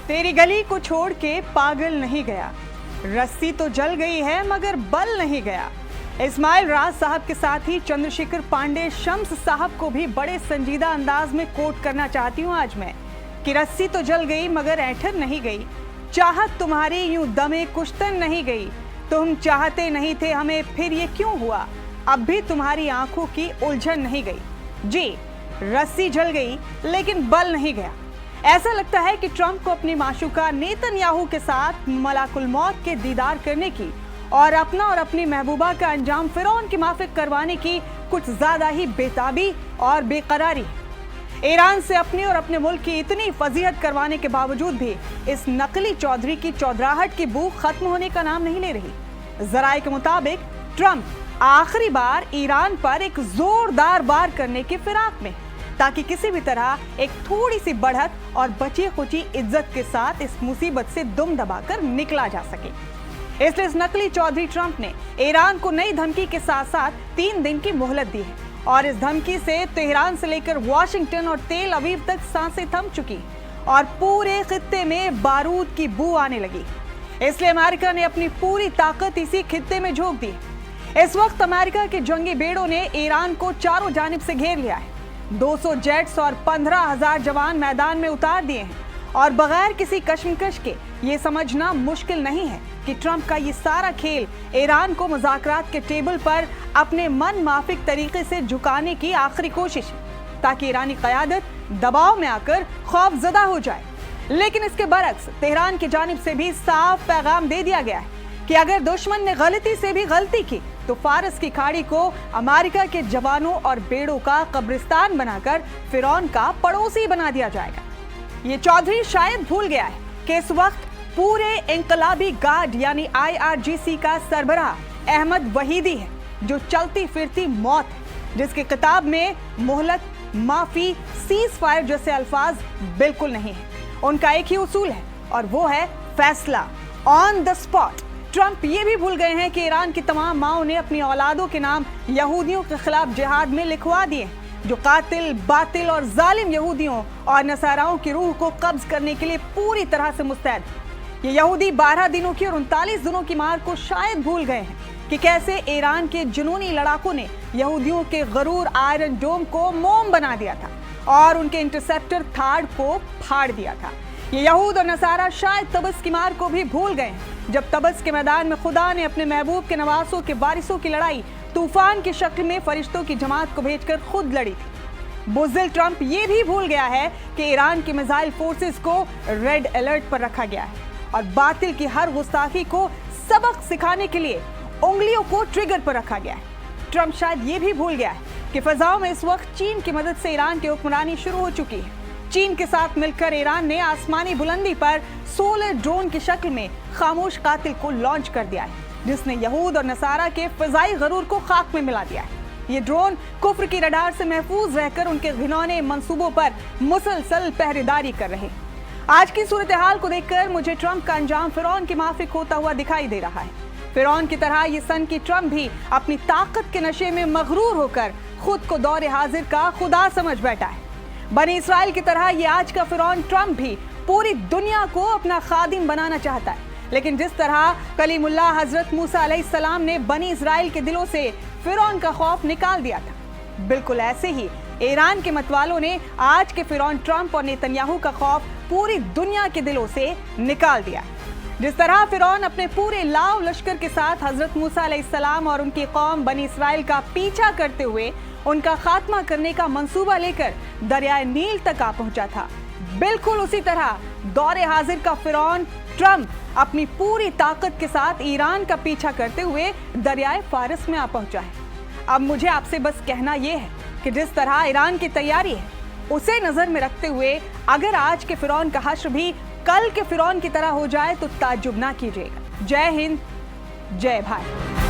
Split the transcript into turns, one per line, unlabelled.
तेरी गली को छोड़ के पागल नहीं गया, रस्सी तो जल गई है मगर बल नहीं गया। इस्माइल राज साहब के साथ ही चंद्रशेखर पांडे शम्स साहब को भी बड़े संजीदा अंदाज में कोट करना चाहती हूँ आज मैं कि रस्सी तो जल गई मगर ऐंठन नहीं गई, चाहत तुम्हारी यूं दमे कुश्तन नहीं गई। तुम चाहते नहीं थे हमें फिर ये क्यों हुआ, अब भी तुम्हारी आंखों की उलझन नहीं गई। जी, रस्सी जल गई लेकिन बल नहीं गया। ऐसा लगता है कि ट्रंप को अपनी माशूका नेतन्याहू के साथ मलाकुल मौत के दीदार करने की और अपना और अपनी महबूबा का अंजाम फिरौन की माफिक करवाने की कुछ ज्यादा ही बेताबी और बेकरारी है। ईरान से अपनी और अपने मुल्क की इतनी फजीहत करवाने के बावजूद भी इस नकली चौधरी की चौधराहट की बू खत्म होने का नाम नहीं ले रही। जराये के मुताबिक ट्रंप आखिरी बार ईरान पर एक जोरदार वार करने की फिराक में, ताकि किसी भी तरह एक थोड़ी सी बढ़त और बची खुची इज्जत के साथ इस मुसीबत से दुम दबाकर निकला जा सके। इसलिए इस नकली चौधरी ट्रंप ने ईरान को नई धमकी के साथ साथ 3 दिन की मोहलत दी है और इस धमकी से तेहरान से लेकर वॉशिंगटन और तेल अवीव तक सांसें थम चुकी और पूरे खित्ते में बारूद की बू आने लगी। इसलिए अमेरिका ने अपनी पूरी ताकत इसी खित्ते में झोंक दी। इस वक्त अमेरिका के जंगी बेड़ों ने ईरान को चारों जानिब से घेर लिया है। 200 जेट्स और 15,000 जवान मैदान में उतार दिए हैं और बगैर किसी कशमकश के ये समझना मुश्किल नहीं है कि ट्रंप का ये सारा खेल ईरान को मुज़ाकरात के टेबल पर अपने मन माफिक तरीके से झुकाने की आखिरी कोशिश है, ताकि ईरानी क़यादत दबाव में आकर खौफजदा हो जाए। लेकिन इसके बरक्स तेहरान की जानिब से भी साफ पैगाम दे दिया गया है कि अगर दुश्मन ने गलती से भी गलती की तो फारस की खाड़ी को अमेरिका के जवानों और बेड़ों का कब्रिस्तान बनाकर फिरौन का पड़ोसी बना दिया जाएगा। ये चौधरी शायद भूल गया है कि इस वक्त पूरे इंकलाबी गार्ड यानी IRGC का सरबराह अहमद वहीदी है, जो चलती फिरती मौत है, जिसकी किताब में मोहलत, माफी, सीज फायर जैसे अल्फाज बिल्कुल नहीं है। उनका एक ही उसूल है और वो है फैसला ऑन द स्पॉट। ट्रंप ये भी भूल गए हैं कि ईरान की तमाम माओं ने अपनी औलादों के नाम यहूदियों के खिलाफ जिहाद में लिखवा दिए, जो कातिल, बातिल और जालिम यहूदियों और नसाराओं की रूह को कब्ज करने के लिए पूरी तरह से मुस्तैद। ये यहूदी 12 दिनों की और 39 दिनों की मार को शायद भूल गए हैं कि कैसे ईरान के जुनूनी लड़ाकों ने यहूदियों के गरूर आयरन डोम को मोम बना दिया था और उनके इंटरसेप्टर थार्ड को फाड़ दिया था। ये यहूद और नसारा शायद तबस की मार को भी भूल गए हैं, जब तबस के मैदान में खुदा ने अपने महबूब के नवासों के वारिसों की लड़ाई तूफान की शक्ल में फरिश्तों की जमात को भेजकर खुद लड़ी थी। बुज़दिल ट्रंप ये भी भूल गया है कि ईरान की मिसाइल फोर्सेस को रेड अलर्ट पर रखा गया है और बातिल की हर गुस्ताखी को सबक सिखाने के लिए उंगलियों को ट्रिगर पर रखा गया है। ट्रंप शायद ये भी भूल गया है कि फजाओं में इस वक्त चीन की मदद से ईरान की हुक्मरानी शुरू हो चुकी है। चीन के साथ मिलकर ईरान ने आसमानी बुलंदी पर 16 ड्रोन की शक्ल में खामोश कातिल को लॉन्च कर दिया है, जिसने यहूद और नसारा के फिजाई गरूर को खाक में मिला दिया है। ये ड्रोन कुफ्र की रडार से महफूज रहकर उनके घिनौने मंसूबों पर मुसलसल पहरेदारी कर रहे हैं। आज की सूरत हाल को देखकर मुझे ट्रंप का अंजाम फिरौन की माफिक होता हुआ दिखाई दे रहा है। फिरौन की तरह ये सन की ट्रंप भी अपनी ताकत के नशे में मगरूर होकर खुद को दौरे हाजिर का खुदा समझ बैठा है। बनी इस्राइल की तरह ये आज का फिरौन ट्रंप भी पूरी दुनिया को अपना खादिम बनाना चाहता है, लेकिन जिस तरह कलीमुल्लाह हजरत मूसा अलैहिस्सलाम ने बनी इस्राइल के दिलों से फिरौन का खौफ निकाल दिया था, बिल्कुल ऐसे ही ईरान के मतवालों ने आज के फिरौन ट्रंप और नेतन्याहू का खौफ पूरी दुनिया के दिलों से निकाल दिया है। जिस तरह फिरौन अपने पूरे लाव लश्कर के साथ हजरत मूसा अलैहिस्सलाम और उनकी कौम बनी इस्राइल का पीछा करते हुए उनका खात्मा करने का मंसूबा लेकर दरियाए नील तक आ पहुंचा था, बिल्कुल उसी तरह दौरे हाजिर का फिरौन ट्रंप अपनी पूरी ताकत के साथ ईरान का पीछा करते हुए दरियाए फारस में आ पहुंचा है। अब मुझे आपसे बस कहना यह है कि जिस तरह ईरान की तैयारी है उसे नजर में रखते हुए अगर आज के फिरौन का हश्र भी कल के फिरौन की तरह हो जाए तो ताज्जुब ना कीजिएगा। जय हिंद, जय भारत।